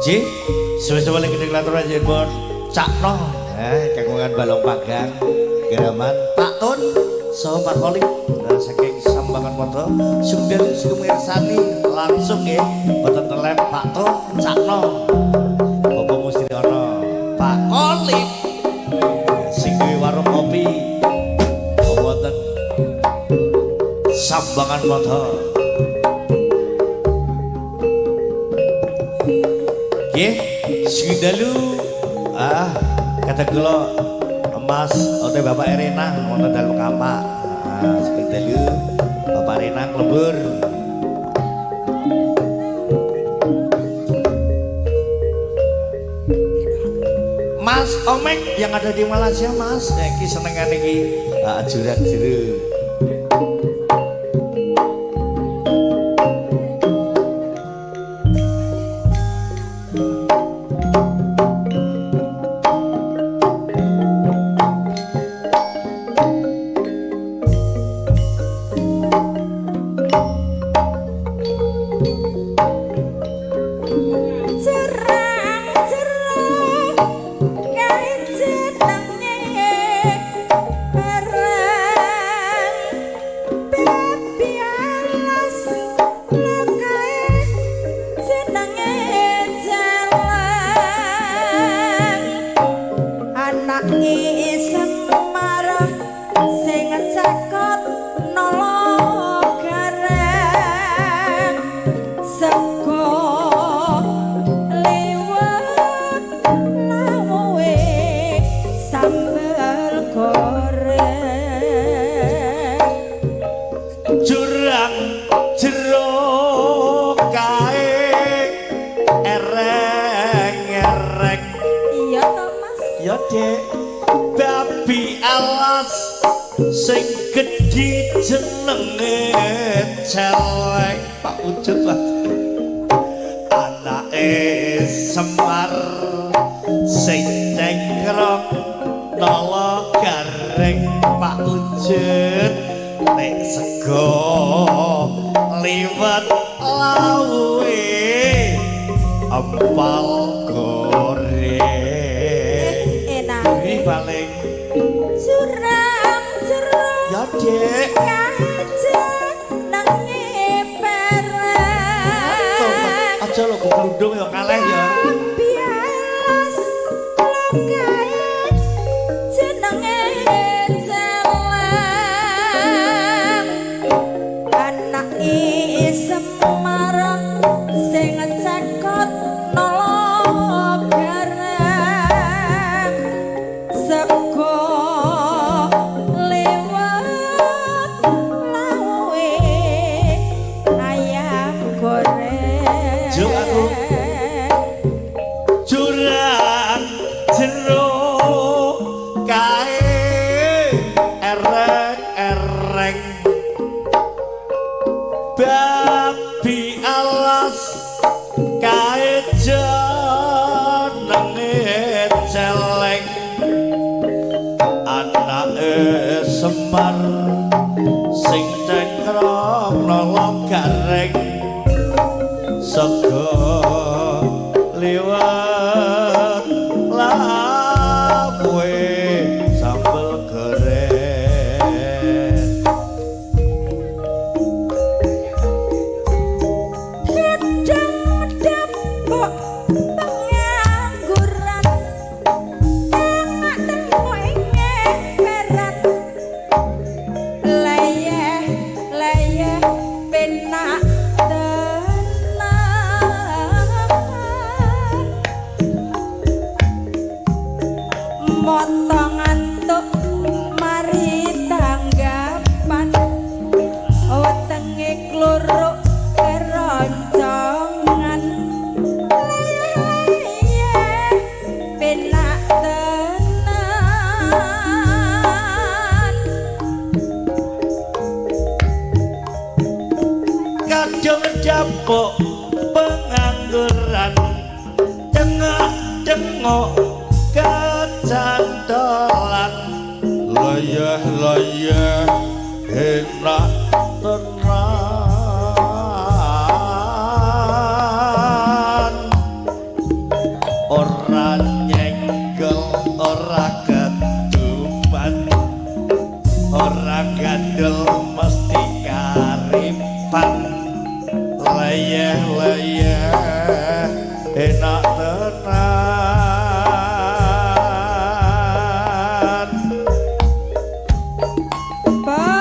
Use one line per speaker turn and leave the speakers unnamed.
Ji, sesuai lagi deklator aja bon. Cakno, kagungan balong pagang, geraman Pak Tun, so Pak Koli, saking sambangan moto, sudah sumirsani langsung ya, beten telep Pak Tun, Cakno, Bapak Mustiriono, Pak Koli, singgi warung kopi, beten sambangan moto. Segidalu kata gelo emas ote Bapak Erena wonten dalu kapak segidalu Bapak Erena lembur Mas Omek yang ada di Malaysia Mas iki senengan iki ajuran jero babi alas sing gedhi jenenge celeng Pak Wujud Pak anake Semar sing cengkrong nala garing Pak Wujud nek sego liwet lawe empal goreng paling
suram jeruk
ya dek
kacang nangi perang
aja lo kerudung ya kaleh ya
bias lokai jenenge celeng anak Semar sing cekot nolok sego lewat lawe ayam goreng
jurang jeruk kae ereng-ereng babi alas kae jenenge celeng anake Semar sing cengkrong nolok gareng sego liwat lawe sambel goreng
gedang dapuk pengangguran enak temuinge berat leyeh penak motong ngantuk mari tanggapan wetenge kluruk keroncongan leyeh penak tenan
kadung dapuk pengangguran tengok-tengok kecantolan loyeh-loyeh enak tenan orang gandul mesti karipan layah-layah enak tenan
Ba